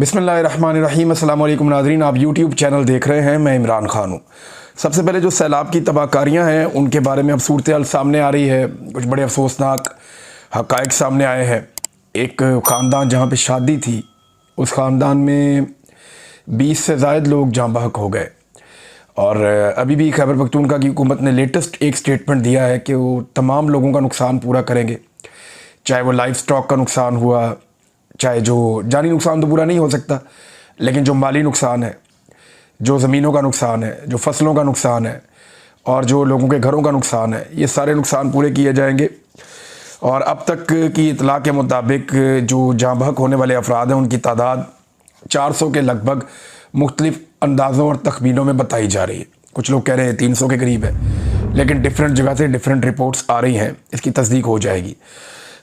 बिस्मिल्लाहिर्रहमानिर्रहीम। अस्सलाम वालेकुम नाज़रीन, आप यूट्यूब चैनल देख रहे हैं। मैं इमरान खान हूँ। सबसे पहले जो सैलाब की तबाहकारियाँ हैं उनके बारे में अब सूरत हाल सामने आ रही है। कुछ बड़े अफसोसनाक हक़ाइक़ सामने आए हैं। एक ख़ानदान जहाँ पे शादी थी, उस ख़ानदान में 20 से ज़ायद लोग जाँ बहक हो गए। और अभी भी खैबर पख्तूनख्वा की हुकूमत ने लेटेस्ट एक स्टेटमेंट दिया है कि वो तमाम लोगों का नुकसान पूरा करेंगे, चाहे वो लाइफ स्टॉक का नुकसान हुआ, चाहे जो जानी नुकसान तो पूरा नहीं हो सकता, लेकिन जो माली नुकसान है, जो ज़मीनों का नुकसान है, जो फसलों का नुकसान है और जो लोगों के घरों का नुकसान है, ये सारे नुकसान पूरे किए जाएंगे। और अब तक की इतला के मुताबिक जो जाँ बहक होने वाले अफराद हैं उनकी तादाद 400 के लगभग मुख्तलिफ अंदाज़ों और तखमीनों में बताई जा रही है। कुछ लोग कह रहे हैं 300 के करीब है, लेकिन डिफरेंट जगह से डिफरेंट रिपोर्ट्स आ रही हैं, इसकी तस्दीक हो जाएगी।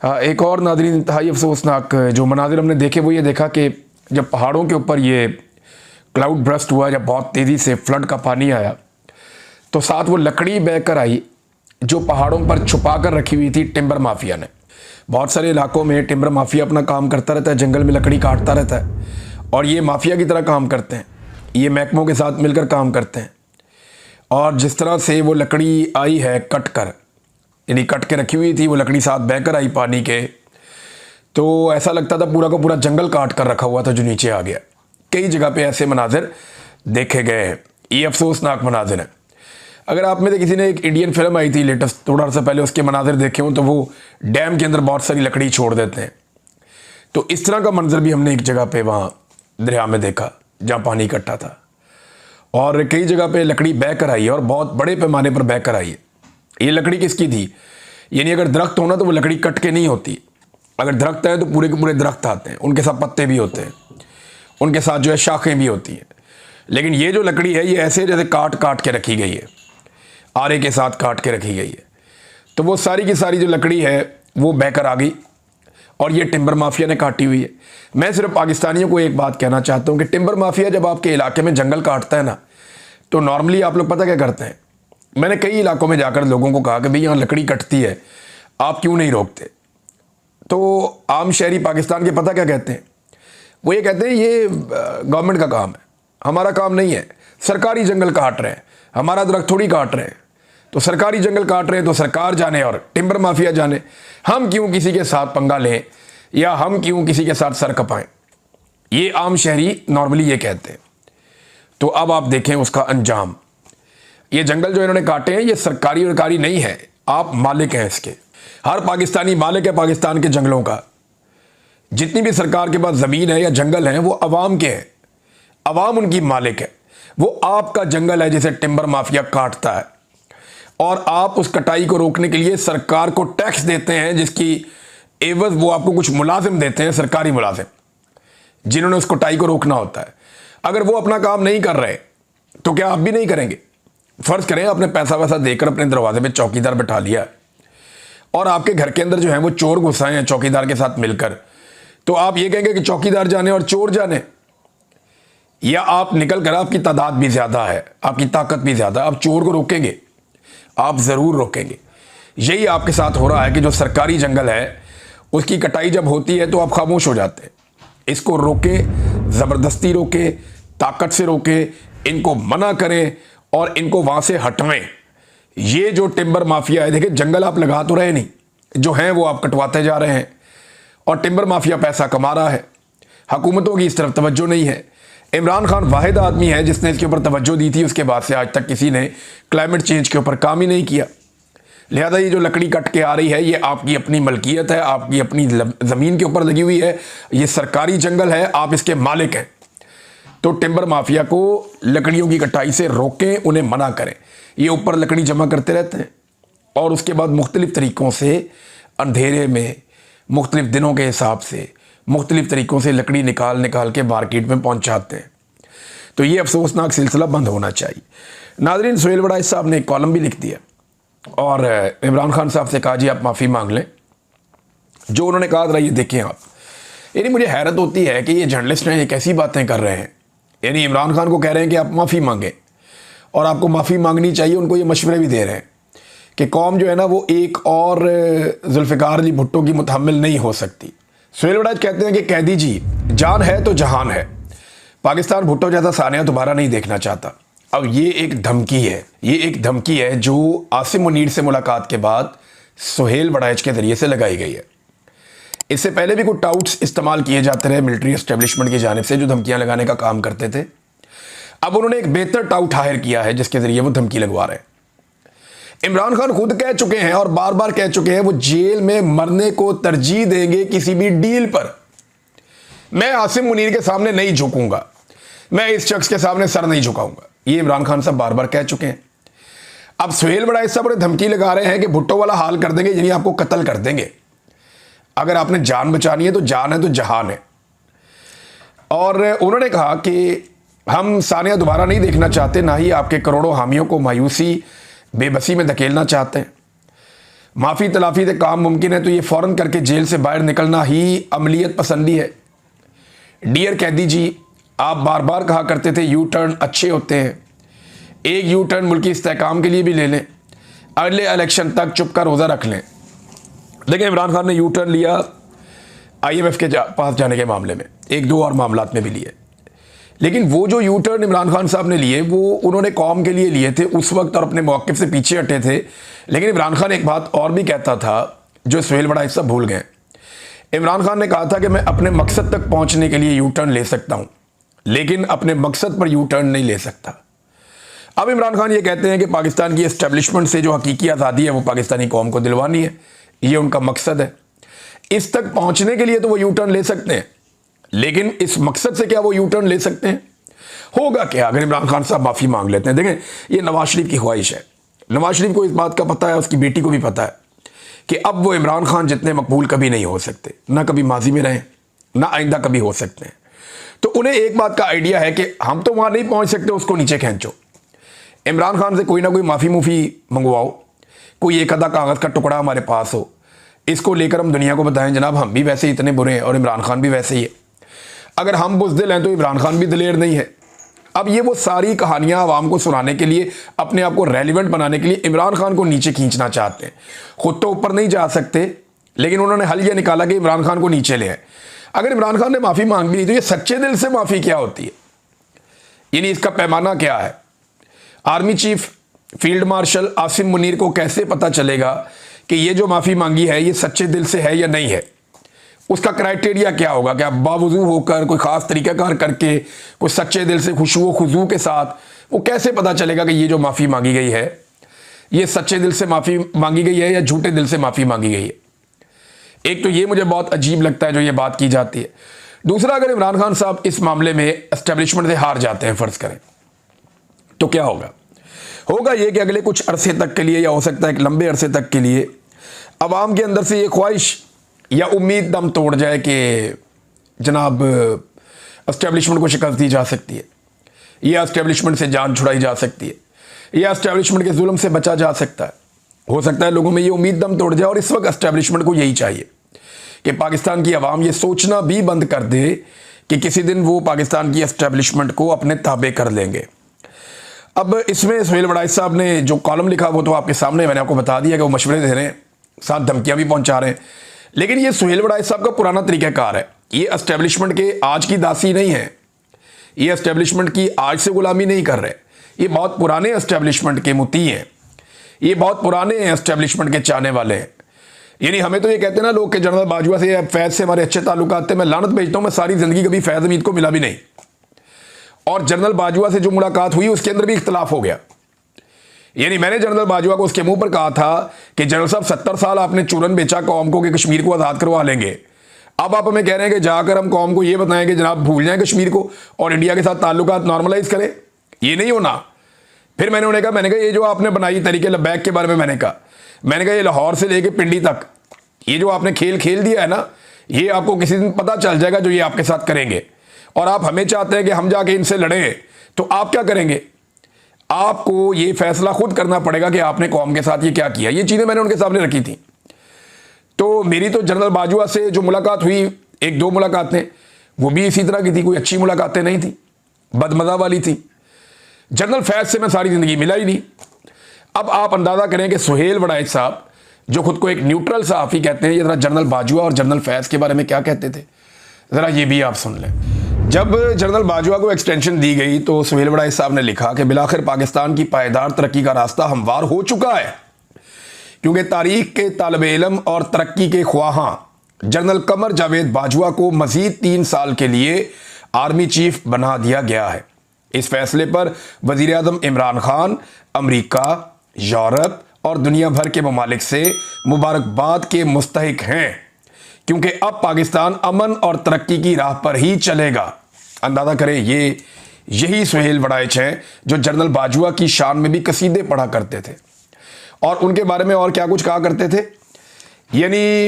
एक और नाज़रीन इंतहाई अफसोसनाक जो मनाजिर हमने देखे वो ये देखा कि जब पहाड़ों के ऊपर ये क्लाउड ब्रस्ट हुआ, जब बहुत तेज़ी से फ्लड का पानी आया, तो साथ वो लकड़ी बह कर आई जो पहाड़ों पर छुपा कर रखी हुई थी टिम्बर माफिया ने। बहुत सारे इलाकों में टिम्बर माफिया अपना काम करता रहता है, जंगल में लकड़ी काटता रहता है और ये माफिया की तरह काम करते हैं, ये महकमों के साथ मिलकर काम करते हैं। और जिस तरह से वो लकड़ी आई है कट कर, यानी कट के रखी हुई थी, वो लकड़ी साथ बहकर आई पानी के, तो ऐसा लगता था पूरा का पूरा जंगल काट कर रखा हुआ था जो नीचे आ गया। कई जगह पे ऐसे मनाजिर देखे गए हैं। ये अफसोसनाक मनाजिर हैं। अगर आप में से किसी ने एक इंडियन फिल्म आई थी लेटेस्ट, थोड़ा सा पहले उसके मनाजिर देखे हों, तो वो डैम के अंदर बहुत सारी लकड़ी छोड़ देते हैं। तो इस तरह का मंजर भी हमने एक जगह पे वहाँ दरिया में देखा जहाँ पानी इकट्ठा था। और कई जगह पे लकड़ी बह कर आई है और बहुत बड़े पैमाने पर बह कर आई है। ये लकड़ी किसकी थी? यानी अगर दरख्त होना तो वो लकड़ी कट के नहीं होती। अगर दरख्त है तो पूरे के पूरे दरख्त आते हैं, उनके साथ पत्ते भी होते हैं, उनके साथ जो है शाखें भी होती हैं। लेकिन ये जो लकड़ी है ये ऐसे जैसे काट काट के रखी गई है, आरे के साथ काट के रखी गई है। तो वो सारी की सारी जो लकड़ी है वो बहकर आ गई और ये टिम्बर माफिया ने काटी हुई है। मैं सिर्फ पाकिस्तानियों को एक बात कहना चाहता हूँ कि टिम्बर माफिया जब आपके इलाके में जंगल काटता है ना, तो नॉर्मली आप लोग पता क्या करते हैं? मैंने कई इलाकों में जाकर लोगों को कहा कि भाई यहाँ लकड़ी कटती है, आप क्यों नहीं रोकते? तो आम शहरी पाकिस्तान के पता क्या कहते हैं? वो ये कहते हैं ये गवर्नमेंट का काम है, हमारा काम नहीं है। सरकारी जंगल काट रहे हैं, हमारा दरख्त थोड़ी काट रहे हैं। तो सरकारी जंगल काट रहे हैं तो सरकार जाने और टिम्बर माफिया जाने, हम क्यों किसी के साथ पंगा लें या हम क्यों किसी के साथ सर कपाएं? ये आम शहरी नॉर्मली ये कहते हैं। तो अब आप देखें उसका अंजाम। ये जंगल जो इन्होंने काटे हैं ये सरकारी नहीं है, आप मालिक हैं इसके। हर पाकिस्तानी मालिक है पाकिस्तान के जंगलों का। जितनी भी सरकार के पास ज़मीन है या जंगल हैं वो अवाम के हैं, अवाम उनकी मालिक है। वो आपका जंगल है जिसे टिम्बर माफिया काटता है और आप उस कटाई को रोकने के लिए सरकार को टैक्स देते हैं, जिसकी एवज वो आपको कुछ मुलाजिम देते हैं, सरकारी मुलाजिम, जिन्होंने उस कटाई को रोकना होता है। अगर वो अपना काम नहीं कर रहे तो क्या आप भी नहीं करेंगे? फ़र्ज़ करें आपने पैसा वैसा देकर अपने दरवाजे पे चौकीदार बैठा लिया और आपके घर के अंदर जो है वो चोर घुस आए हैं चौकीदार के साथ मिलकर, तो आप ये कहेंगे कि चौकीदार जाने और चोर जाने? या आप निकल कर, आपकी तादाद भी ज़्यादा है, आपकी ताकत भी ज़्यादा, आप चोर को रोकेंगे? आप ज़रूर रोकेंगे। यही आपके साथ हो रहा है कि जो सरकारी जंगल है उसकी कटाई जब होती है तो आप खामोश हो जाते हैं। इसको रोकें, ज़बरदस्ती रोकें, ताकत से रोकें, इनको मना करें और इनको वहाँ से हटवाएं। ये जो टिम्बर माफिया है, देखिए जंगल आप लगा तो रहे नहीं, जो हैं वो आप कटवाते जा रहे हैं और टिम्बर माफिया पैसा कमा रहा है। हुकूमतों की इस तरफ तवज्जो नहीं है। इमरान खान वाहिद आदमी है जिसने इसके ऊपर तवज्जो दी थी, उसके बाद से आज तक किसी ने क्लाइमेट चेंज के ऊपर काम ही नहीं किया। लिहाजा ये जो लकड़ी कट के आ रही है ये आपकी अपनी मलकियत है, आपकी अपनी ज़मीन के ऊपर लगी हुई है, ये सरकारी जंगल है, आप इसके मालिक हैं। तो टिम्बर माफिया को लकड़ियों की कटाई से रोकें, उन्हें मना करें। ये ऊपर लकड़ी जमा करते रहते हैं और उसके बाद मुख्तलिफ़ तरीक़ों से अंधेरे में, मुख्तलिफ़ दिनों के हिसाब से, मुख्तलिफ़ तरीक़ों से लकड़ी निकाल निकाल के मार्केट में पहुंचाते हैं। तो ये अफसोसनाक सिलसिला बंद होना चाहिए। नाज़रीन, सुहेल वड़ाइस साहब ने एक कॉलम भी लिख दिया और इमरान खान साहब से कहा जी आप माफ़ी मांग लें। जो उन्होंने कहा था ये देखें आप। यानी मुझे हैरत होती है कि ये जर्नलिस्ट हैं, ये कैसी बातें कर रहे हैं। यानी इमरान खान को कह रहे हैं कि आप माफ़ी मांगें और आपको माफ़ी मांगनी चाहिए, उनको ये मशवरे भी दे रहे हैं कि कौम जो है ना वो एक और जुल्फ़िकार अली भुट्टो की मुतहम्मिल नहीं हो सकती। सुहेल वड़ैच कहते हैं कि कैदी जी, जान है तो जहान है। पाकिस्तान भुट्टो जैसा सानिया दोबारा नहीं देखना चाहता। अब ये एक धमकी है, ये एक धमकी है जो आसिम मुनीर से मुलाकात के बाद सुहेल वड़ैच के जरिए से लगाई गई है। इससे पहले भी कुछ टाउट्स इस्तेमाल किए जाते रहे मिलिट्री एस्टेब्लिशमेंट की जानिब से, जो धमकियां लगाने का काम करते थे। अब उन्होंने एक बेहतर टाउट हायर किया है जिसके जरिए वो धमकी लगवा रहे हैं। इमरान खान खुद कह चुके हैं और बार बार कह चुके हैं वो जेल में मरने को तरजीह देंगे किसी भी डील पर। मैं आसिम मुनीर के सामने नहीं झुकूंगा, मैं इस शख्स के सामने सर नहीं झुकाऊंगा, ये इमरान खान साहब बार बार कह चुके हैं। अब सुहेल वड़ैच साहब उन्हें धमकी लगा रहे हैं कि भुट्टो वाला हाल कर देंगे, यानी आपको कत्ल कर देंगे। अगर आपने जान बचानी है तो जान है तो जहान है। और उन्होंने कहा कि हम सानिया दोबारा नहीं देखना चाहते, ना ही आपके करोड़ों हामियों को मायूसी बेबसी में धकेलना चाहते हैं। माफ़ी तलाफी से काम मुमकिन है तो ये फ़ौरन करके जेल से बाहर निकलना ही अमलियत पसंदी है। डियर कैदी जी, आप बार बार कहा करते थे यू टर्न अच्छे होते हैं, एक यू टर्न मुल्की इस्तेहकाम के लिए भी ले लें, अगले इलेक्शन तक चुप का रोज़ा रख लें। देखिए, इमरान खान ने यू टर्न लिया IMF के पास जाने के मामले में, एक दो और मामलात में भी लिए, लेकिन वो जो यू टर्न इमरान खान साहब ने लिए वो उन्होंने कौम के लिए लिए थे उस वक्त और अपने मौक़िफ़ से पीछे हटे थे। लेकिन इमरान खान एक बात और भी कहता था जो सुहेल वड़ैच साहब भूल गए। इमरान खान ने कहा था कि मैं अपने मकसद तक पहुंचने के लिए यू टर्न ले सकता हूं, लेकिन अपने मकसद पर यू टर्न नहीं ले सकता। अब इमरान खान ये कहते हैं कि पाकिस्तान की एस्टेब्लिशमेंट से जो हकीकी आज़ादी है वो पाकिस्तानी कौम को दिलवानी है, ये उनका मकसद है। इस तक पहुंचने के लिए तो वो यू टर्न ले सकते हैं, लेकिन इस मकसद से क्या वो यू टर्न ले सकते हैं? होगा क्या अगर इमरान खान साहब माफ़ी मांग लेते हैं? देखें, ये नवाज शरीफ की ख्वाहिश है। नवाज शरीफ को इस बात का पता है, उसकी बेटी को भी पता है कि अब वो इमरान खान जितने मकबूल कभी नहीं हो सकते, ना कभी माजी में रहें, ना आइंदा कभी हो सकते हैं। तो उन्हें एक बात का आइडिया है कि हम तो वहाँ नहीं पहुँच सकते, उसको नीचे खींचो। इमरान खान से कोई ना कोई माफ़ी मुफ़ी मंगवाओ, कोई एक आधा कागज़ का टुकड़ा हमारे पास हो, इसको लेकर हम दुनिया को बताएं जनाब हम भी वैसे इतने बुरे हैं और इमरान खान भी वैसे ही है। अगर हम बुज़दिल हैं तो इमरान खान भी दिलेर नहीं है। अब ये वो सारी कहानियां आवाम को सुनाने के लिए, अपने आप को रेलिवेंट बनाने के लिए इमरान खान को नीचे खींचना चाहते हैं। खुद तो ऊपर नहीं जा सकते, लेकिन उन्होंने हल ये निकाला कि इमरान खान को नीचे ले आए। अगर इमरान खान ने माफ़ी मांग भी ली तो ये सच्चे दिल से माफ़ी क्या होती है, यानी इसका पैमाना क्या है? Army chief field marshal Asim Munir को कैसे पता चलेगा कि ये जो माफ़ी मांगी है ये सच्चे दिल से है या नहीं है? उसका क्राइटेरिया क्या होगा? क्या बावजू होकर कोई ख़ास तरीक़ाकार करके, कोई सच्चे दिल से खुशू खुजू के साथ, वो कैसे पता चलेगा कि ये जो माफ़ी मांगी गई है ये सच्चे दिल से माफ़ी मांगी गई है या झूठे दिल से माफ़ी मांगी गई है? एक तो ये मुझे बहुत अजीब लगता है जो ये बात की जाती है। दूसरा, अगर इमरान खान साहब इस मामले में एस्टेब्लिशमेंट से हार जाते हैं, फ़र्ज़ करें, तो क्या होगा? होगा ये कि अगले कुछ अरसे तक के लिए, या हो सकता है कि लंबे अरसे तक के लिए, अवाम के अंदर से ये ख्वाहिश या उम्मीद दम तोड़ जाए कि जनाब एस्टेब्लिशमेंट को शिकस्त दी जा सकती है, या एस्टेब्लिशमेंट से जान छुड़ाई जा सकती है, या एस्टेब्लिशमेंट के जुल्म से बचा जा सकता है। हो सकता है लोगों में ये उम्मीद दम तोड़ जाए और इस वक्त एस्टेब्लिशमेंट को यही चाहिए कि पाकिस्तान की आवाम ये सोचना भी बंद कर दे कि किसी दिन वो पाकिस्तान की एस्टेब्लिशमेंट को अपने ताबे कर लेंगे। अब इसमें सुहेल वड़ैच साहब ने जो कॉलम लिखा वो तो आपके सामने, मैंने आपको बता दिया कि वो मशवरे दे रहे हैं, साथ धमकियाँ भी पहुँचा रहे हैं। लेकिन ये सुहेल वड़ैच साहब का पुराना तरीक़ाकार है। ये एस्टेब्लिशमेंट के आज की दासी नहीं है, ये एस्टेब्लिशमेंट की आज से गुलामी नहीं कर रहे। ये बहुत पुराने एस्टेब्लिशमेंट के मुती हैं, ये बहुत पुराने एस्टेब्लिशमेंट के चाहने वाले हैं। यानी हमें तो ये कहते हैं ना लोग कि जनरल बाजवा से या फैज़ से हमारे अच्छे ताल्लुकात थे। मैं लानत भेजता हूँ, मैं सारी ज़िंदगी कभी फैज़ हमीद को मिला भी नहीं, और जनरल बाजवा से जो मुलाकात हुई उसके अंदर भी इख्तलाफ हो गया। यानी मैंने जनरल बाजवा को उसके मुंह पर कहा था कि जनरल साहब 70 साल आपने चूरन बेचा कौम को कि कश्मीर को आज़ाद करवा लेंगे। अब आप हमें कह रहे हैं कि जाकर हम कौम को ये बताएं कि जनाब भूल जाएं कश्मीर को और इंडिया के साथ ताल्लुकात नॉर्मलाइज करें। ये नहीं होना। फिर मैंने कहा ये जो आपने बनाई तरीके लबैक के बारे में मैंने कहा ये लाहौर से लेके पिंडी तक ये जो आपने खेल खेल दिया है ना, ये आपको किसी दिन पता चल जाएगा जो ये आपके साथ करेंगे। और आप हमें चाहते हैं कि हम जाके इनसे लड़ें, तो आप क्या करेंगे? आपको ये फैसला खुद करना पड़ेगा कि आपने कौम के साथ ये क्या किया। ये चीज़ें मैंने उनके सामने रखी थी। तो मेरी तो जनरल बाजवा से जो मुलाकात हुई, एक दो मुलाकातें, वो भी इसी तरह की थी, कोई अच्छी मुलाकातें नहीं थी, बदमज़ा वाली थी। जनरल फैज़ से मैं सारी ज़िंदगी मिला ही नहीं। अब आप अंदाज़ा करें कि सुहेल वड़ैच साहब जो खुद को एक न्यूट्रल सहाफ़ी कहते हैं, ये ज़रा जनरल बाजवा और जनरल फैज़ के बारे में क्या कहते थे, ज़रा ये भी आप सुन लें। जब जनरल बाजवा को एक्सटेंशन दी गई तो सुहेल वड़ाई साहब ने लिखा कि बिलाखिर पाकिस्तान की पायदार तरक्की का रास्ता हमवार हो चुका है, क्योंकि तारीख के तालिब इल्म और तरक्की के ख्वाहां जनरल कमर जावेद बाजवा को मजीद 3 साल के लिए आर्मी चीफ बना दिया गया है। इस फैसले पर वज़ीर आज़म इमरान खान अमरीका, यूरोप और दुनिया भर के ममालिक से मुबारकबाद के मुस्तहिक हैं, क्योंकि अब पाकिस्तान अमन और तरक्की की राह पर ही चलेगा। अंदाज़ा करें, यही सुहेल वड़ाइच हैं जो जनरल बाजवा की शान में भी कसीदे पढ़ा करते थे और उनके बारे में और क्या कुछ कहा करते थे। यानी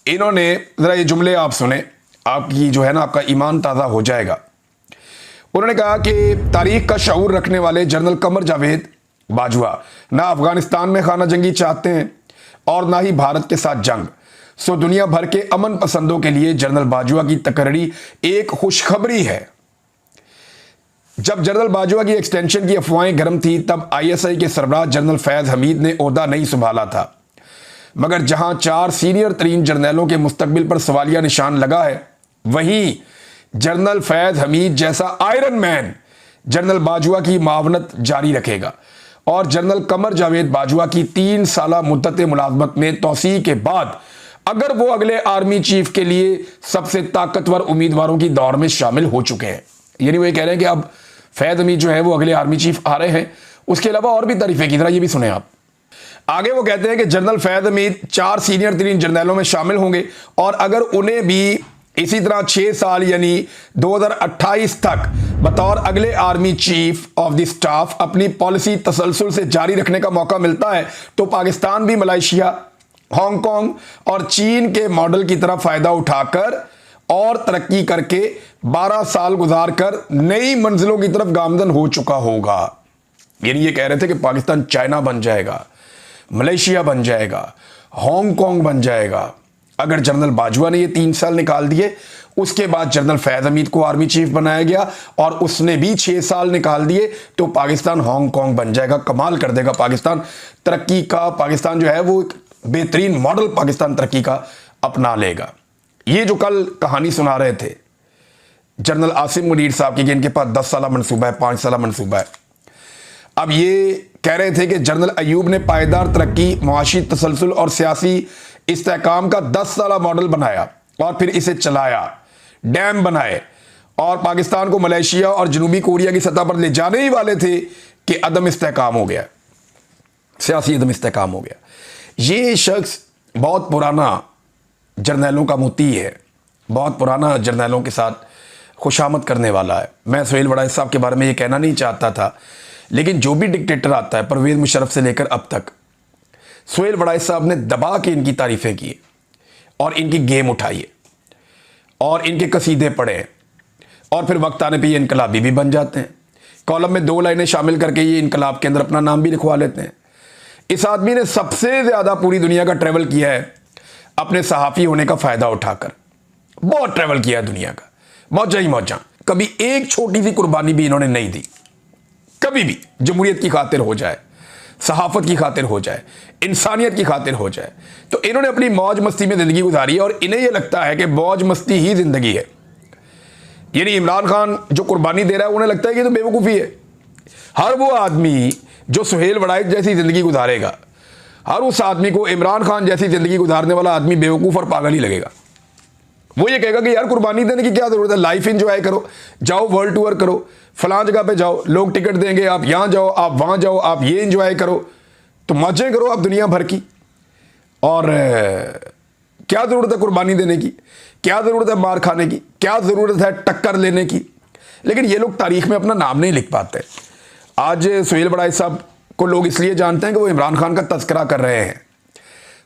इन्होंने, ज़रा ये जुमले आप सुने, आपकी जो है ना, आपका ईमान ताज़ा हो जाएगा। उन्होंने कहा कि तारीख का शऊर रखने वाले जनरल कमर जावेद बाजवा ना अफगानिस्तान में खाना जंगी चाहते हैं और ना ही भारत के साथ जंग। सो दुनिया भर के अमन पसंदों के लिए जनरल बाजवा की तकर्री एक खुशखबरी है। जब जनरल बाजवा की एक्सटेंशन की अफवाहें गर्म थी तब ISI के सरबराह जनरल फैज़ हमीद ने ओहदा नहीं संभाला था, मगर जहां 4 सीनियर तरीन जर्नलों के मुस्तकबिल पर सवालिया निशान लगा है, वहीं जनरल फैज़ हमीद जैसा आयरन मैन जनरल बाजवा की मावनत जारी रखेगा और जनरल कमर जावेद बाजवा की 3 साला मुद्दत मुलाजमत में तोसी के बाद अगर वो अगले आर्मी चीफ के लिए सबसे ताकतवर उम्मीदवारों की दौड़ में शामिल हो चुके हैं, यानी वो ये कह रहे हैं कि अब फैज़ हमीद जो है वो अगले आर्मी चीफ आ रहे हैं। उसके अलावा और भी तारीफें की तरह ये भी सुने आप। आगे वो कहते हैं कि जनरल फैज़ हमीद 4 सीनियर तरीन जर्नलों में शामिल होंगे और अगर उन्हें भी इसी तरह 6 साल यानी 2028 तक बतौर अगले army chief of the staff अपनी पॉलिसी तसलसल से जारी रखने का मौका मिलता है तो पाकिस्तान भी मलेशिया, हांगकांग और चीन के मॉडल की तरफ फायदा उठाकर और तरक्की करके 12 साल गुजार कर नई मंजिलों की तरफ गामजन हो चुका होगा। यानी ये कह रहे थे कि पाकिस्तान चाइना बन जाएगा, मलेशिया बन जाएगा, हांगकांग बन जाएगा। अगर जनरल बाजवा ने ये 3 साल निकाल दिए, उसके बाद जनरल फैज़ हमीद को आर्मी चीफ बनाया गया और उसने भी 6 साल निकाल दिए तो पाकिस्तान हांगकांग बन जाएगा। कमाल कर देगा पाकिस्तान तरक्की का। पाकिस्तान जो है वो एक बेहतरीन मॉडल पाकिस्तान तरक्की का अपना लेगा। ये जो कल कहानी सुना रहे थे जनरल आसिम मुनीर साहब की कि इनके पास 10 साला मनसूबा है, 5 साला मनसूबा है। अब ये कह रहे थे कि जनरल अयूब ने पायदार तरक्की, मुआशी तसलसल और सियासी इस्तेहकाम का 10 साला मॉडल बनाया और फिर इसे चलाया, डैम बनाए और पाकिस्तान को मलेशिया और जनूबी कोरिया की सतह पर ले जाने ही वाले थे कि अदम इस्तेहकाम हो गया, सियासी अदम इस्तेहकाम हो गया। ये शख्स बहुत पुराना जर्नलों का मोती है, बहुत पुराना जर्नलों के साथ खुशामद करने वाला है। मैं सुहेल वड़ाइच साहब के बारे में ये कहना नहीं चाहता था, लेकिन जो भी डिक्टेटर आता है परवेज़ मुशर्रफ से लेकर अब तक, सुहेल वड़ाइच साहब ने दबा के इनकी तारीफ़ें की और इनकी गेम उठाई और इनके कसीदे पढ़े और फिर वक्त आने पे ये इनकलाबी भी बन जाते हैं। कॉलम में 2 लाइनें शामिल करके ये इनकलाब के अंदर अपना नाम भी लिखवा लेते हैं। इस आदमी ने सबसे ज़्यादा पूरी दुनिया का ट्रैवल किया है अपने सहाफ़ी होने का फ़ायदा उठाकर। बहुत ट्रैवल किया है दुनिया का, मौजा ही मौजा। कभी एक छोटी सी कुर्बानी भी इन्होंने नहीं दी, कभी भी। जमहूरियत की खातिर हो जाए, सहाफ़त की खातिर हो जाए, इंसानियत की खातिर हो जाए, तो इन्होंने अपनी मौज मस्ती में ज़िंदगी गुजारी है और इन्हें यह लगता है कि मौज मस्ती ही ज़िंदगी है। यानी इमरान खान जो कुर्बानी दे रहा है उन्हें लगता है कि तो बेवकूफ़ी है। हर वो आदमी जो सुहेल वड़ाइच जैसी ज़िंदगी गुजारेगा, हर उस आदमी को इमरान खान जैसी ज़िंदगी गुजारने वाला आदमी बेवकूफ़ और पागल ही लगेगा। वो ये कहेगा कि यार कुर्बानी देने की क्या ज़रूरत है, लाइफ एंजॉय करो, जाओ वर्ल्ड टूर करो, फलां जगह पे जाओ, लोग टिकट देंगे, आप यहाँ जाओ, आप वहाँ जाओ, आप ये एंजॉय करो, तो मजे करो आप दुनिया भर की। और क्या ज़रूरत है कुर्बानी देने की, क्या ज़रूरत है मार खाने की, क्या ज़रूरत है टक्कर लेने की। लेकिन ये लोग तारीख़ में अपना नाम नहीं लिख पाते। आज सुहेल वड़ाइच साहब को लोग इसलिए जानते हैं कि वो इमरान खान का तस्करा कर रहे हैं।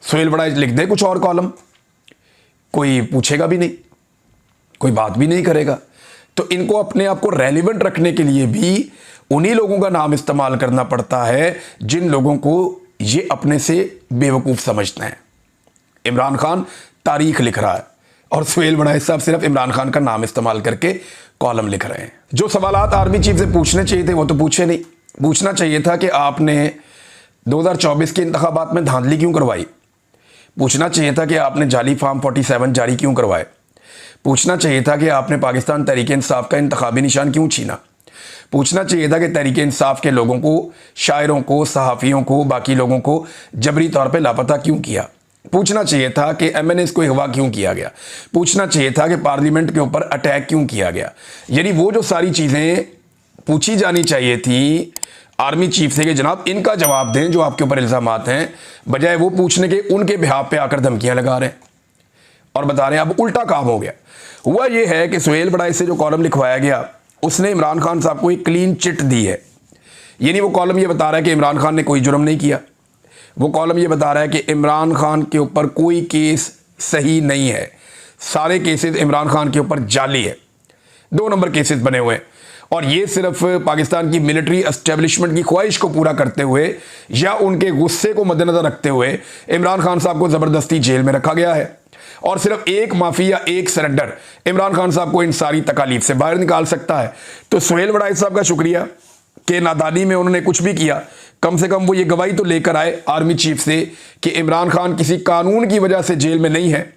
सुहेल वड़ाइच लिख दे कुछ और कॉलम, कोई पूछेगा भी नहीं, कोई बात भी नहीं करेगा। तो इनको अपने आप को रेलिवेंट रखने के लिए भी उन्हीं लोगों का नाम इस्तेमाल करना पड़ता है जिन लोगों को ये अपने से बेवकूफ़ समझते हैं। इमरान खान तारीख लिख रहा है और सुहेल वड़ाइच साहब सिर्फ इमरान खान का नाम इस्तेमाल करके कॉलम लिख रहे हैं। जो सवालात आर्मी चीफ से पूछने चाहिए थे वो तो पूछे नहीं। पूछना चाहिए था कि आपने 2024 के इंतखाबात में धांधली क्यों करवाई, पूछना चाहिए था कि आपने जाली फॉर्म 47 जारी क्यों करवाए। पूछना चाहिए था कि आपने पाकिस्तान तहरीक इंसाफ का इंतखाबी निशान क्यों छीना। पूछना चाहिए था कि तहरीक इंसाफ के लोगों को, शायरों को, सहाफ़ियों को, बाकी लोगों को जबरी तौर पे लापता क्यों किया। पूछना चाहिए था कि MNAs को अगवा क्यों किया गया। पूछना चाहिए था कि पार्लियामेंट के ऊपर अटैक क्यों किया गया। यानी वो जो सारी चीज़ें पूछी जानी चाहिए थी आर्मी चीफ से कि जनाब इनका जवाब दें जो आपके ऊपर इल्ज़ामात हैं, बजाय वो पूछने के उनके बिहाफ पे आकर धमकियां लगा रहे हैं और बता रहे हैं। अब उल्टा काम हो गया। हुआ ये है कि सुहेल बड़ाई से जो कॉलम लिखवाया गया उसने इमरान खान साहब को एक क्लीन चिट दी है। यानी वो कॉलम ये बता रहा है कि इमरान खान ने कोई जुर्म नहीं किया। वो कॉलम ये बता रहा है कि इमरान खान के ऊपर कोई केस सही नहीं है, सारे केसेस इमरान खान के ऊपर जाली है, 2 नंबर केसेस बने हुए हैं। और ये सिर्फ पाकिस्तान की मिलिट्री एस्टेब्लिशमेंट की ख्वाहिश को पूरा करते हुए या उनके गुस्से को मद्देनजर रखते हुए इमरान खान साहब को ज़बरदस्ती जेल में रखा गया है। और सिर्फ एक माफी या एक सरेंडर इमरान खान साहब को इन सारी तकालीफ से बाहर निकाल सकता है। तो सुहेल बड़ाई साहब का शुक्रिया कि नादानी में उन्होंने कुछ भी किया, कम से कम वो ये गवाही तो लेकर आए आर्मी चीफ से कि इमरान खान किसी कानून की वजह से जेल में नहीं है,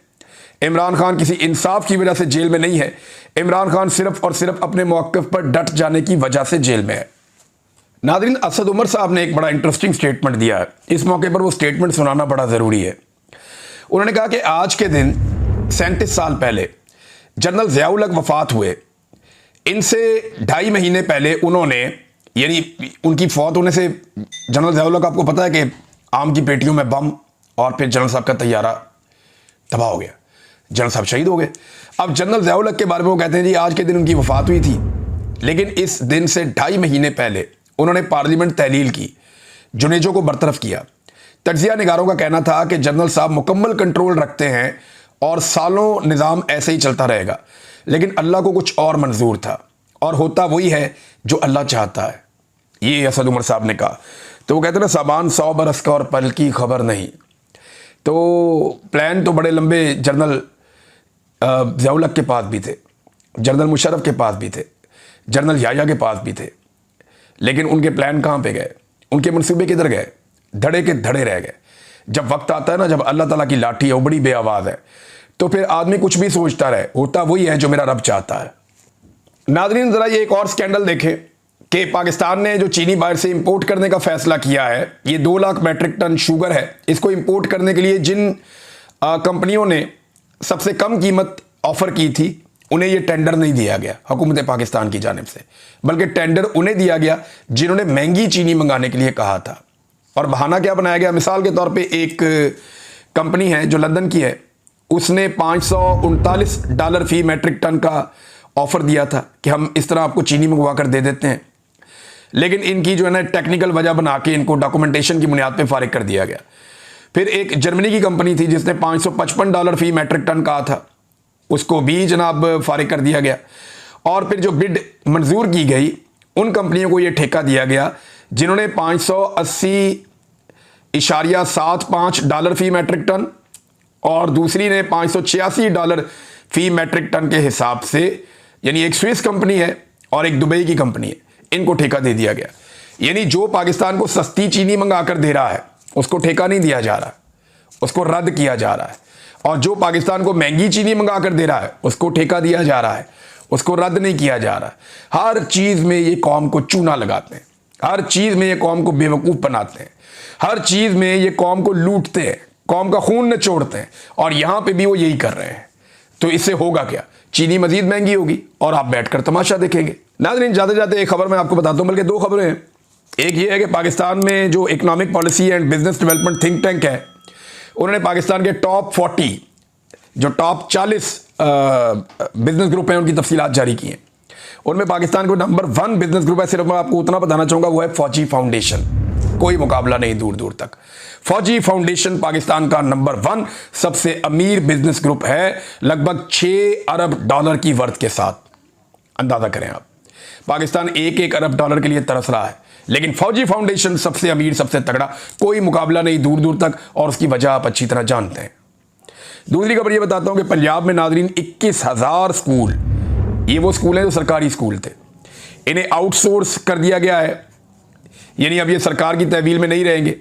इमरान खान किसी इंसाफ की वजह से जेल में नहीं है, इमरान खान सिर्फ और सिर्फ अपने मौक़िफ़ पर डट जाने की वजह से जेल में है। नाज़रीन, असद उमर साहब ने एक बड़ा इंटरेस्टिंग स्टेटमेंट दिया है। इस मौके पर वो स्टेटमेंट सुनाना बड़ा ज़रूरी है। उन्होंने कहा कि आज के दिन 37 साल पहले जनरल ज़ियाउल हक वफात हुए। इनसे 2.5 महीने पहले उन्होंने, यानी उनकी फौत होने से जनरल ज़ियाउल हक, आपको पता है कि आम की पेटियों में बम और फिर जनरल साहब का तैयारा तबाह हो गया, जनरल साहब शहीद हो गए। अब जनरल ज़ियाउल हक के बारे में वो कहते हैं जी आज के दिन उनकी वफात हुई थी, लेकिन इस दिन से 2.5 महीने पहले उन्होंने पार्लियामेंट तहलील की, जुनेजो को बरतरफ किया। तज्जिया निगारों का कहना था कि जनरल साहब मुकम्मल कंट्रोल रखते हैं और सालों निज़ाम ऐसे ही चलता रहेगा, लेकिन अल्लाह को कुछ और मंजूर था और होता वही है जो अल्लाह चाहता है। ये असद उमर साहब ने कहा। तो वो कहते हैं ना, साबान 100 बरस का और पल की खबर नहीं। तो प्लान तो बड़े लंबे जनरल ज़ियाउल हक के पास भी थे, जनरल मुशर्रफ के पास भी थे, जनरल याया के पास भी थे, लेकिन उनके प्लान कहाँ पे गए, उनके मंसूबे किधर गए, धड़े के धड़े रह गए। जब वक्त आता है ना, जब अल्लाह ताला की लाठी है वो बड़ी बेआवाज़ है, तो फिर आदमी कुछ भी सोचता रहे, होता वही है जो मेरा रब चाहता है। नाज़रीन, ज़रा ये एक और स्कैंडल देखें कि पाकिस्तान ने जो चीनी बाहर से इंपोर्ट करने का फैसला किया है, ये 2 लाख मैट्रिक टन शुगर है। इसको इंपोर्ट करने के लिए जिन कंपनियों ने सबसे कम कीमत ऑफर की थी उन्हें ये टेंडर नहीं दिया गया हुकूमत पाकिस्तान की जानिब से, बल्कि टेंडर उन्हें दिया गया जिन्होंने महंगी चीनी मंगाने के लिए कहा था। और बहाना क्या बनाया गया, मिसाल के तौर पे एक कंपनी है जो लंदन की है, उसने $539 फी मैट्रिक टन का ऑफर दिया था कि हम इस तरह आपको चीनी मंगवा कर दे देते हैं, लेकिन इनकी जो है ना टेक्निकल वजह बना के इनको डॉक्यूमेंटेशन की बुनियाद पे फारिग कर दिया गया। फिर एक जर्मनी की कंपनी थी जिसने $555 फी मैट्रिक टन कहा था, उसको भी जनाब फारिग कर दिया गया। और फिर जो बिड मंजूर की गई उन कंपनियों को ये ठेका दिया गया जिन्होंने $580.75 फी मैट्रिक टन और दूसरी ने $586 फी मैट्रिक टन के हिसाब से, यानी एक स्विस कंपनी है और एक दुबई की कंपनी है, इनको ठेका दे दिया गया। यानी जो पाकिस्तान को सस्ती चीनी मंगा कर दे रहा है उसको ठेका नहीं दिया जा रहा, उसको रद्द किया जा रहा है, और जो पाकिस्तान को महंगी चीनी मंगा कर दे रहा है उसको ठेका दिया जा रहा है, उसको रद्द नहीं किया जा रहा। हर चीज़ में ये कौम को चूना लगाते हैं, हर चीज़ में ये कौम को बेवकूफ़ बनाते हैं, हर चीज़ में ये कौम को लूटते हैं, कौम का खून निचोड़ते हैं, और यहाँ पे भी वो यही कर रहे हैं। तो इससे होगा क्या, चीनी मजीद महंगी होगी और आप बैठकर तमाशा देखेंगे। नाज़रीन, जाते जाते एक खबर मैं आपको बताता हूँ, बल्कि 2 खबरें हैं। एक ये है कि पाकिस्तान में जो economic policy and business development think tank है, उन्होंने पाकिस्तान के टॉप 40 जो टॉप 40 बिजनेस ग्रुप हैं उनकी तफसीलात जारी की हैं। उनमें पाकिस्तान को नंबर 1 बिजनेस ग्रुप है, सिर्फ मैं आपको उतना बताना चाहूँगा, वो है फौजी फाउंडेशन। कोई मुकाबला नहीं दूर दूर तक। फौजी फाउंडेशन पाकिस्तान का नंबर 1 सबसे अमीर बिजनेस ग्रुप है, लगभग $6 अरब की वर्थ के साथ। अंदाजा करें आप, पाकिस्तान $1 अरब के लिए तरस रहा है, लेकिन फौजी फाउंडेशन सबसे अमीर, सबसे तगड़ा, कोई मुकाबला नहीं दूर दूर तक, और उसकी वजह आप अच्छी तरह जानते हैं। दूसरी खबर ये बताता हूं कि पंजाब में नाज़रीन 21,000 स्कूल, ये वो स्कूल हैं जो सरकारी स्कूल थे, इन्हें आउटसोर्स कर दिया गया है, यानी अब ये सरकार की तहवील में नहीं रहेंगे।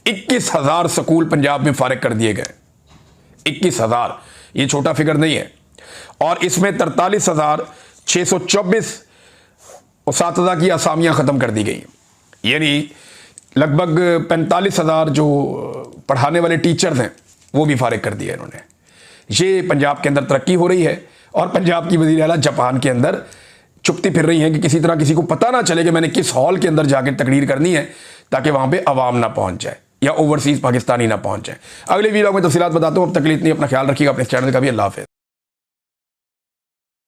21,000 स्कूल पंजाब में फारिग कर दिए गए। 21,000, ये छोटा फिगर नहीं है। और इसमें 43,624 उस्तादा की असामियाँ ख़त्म कर दी गई, यानी लगभग 45,000 जो पढ़ाने वाले टीचर्स हैं वो भी फारिग कर दिए इन्होंने। ये पंजाब के अंदर तरक्की हो रही है और पंजाब की वज़ीर आला जापान के अंदर चुपती फिर रही हैं कि किसी तरह किसी को पता ना चले कि मैंने किस हॉल के अंदर जाकर तकरीर करनी है, ताकि वहाँ पे अवाम ना पहुँच जाए या ओवरसीज़ पाकिस्तानी ना पहुँच जाए। अगले वीडियो में तफसीलात बताता हूँ। अब तक के लिए इतनी, अपना ख्याल रखिएगा, अपने चैनल का भी। अल्लाह हाफ़िज़।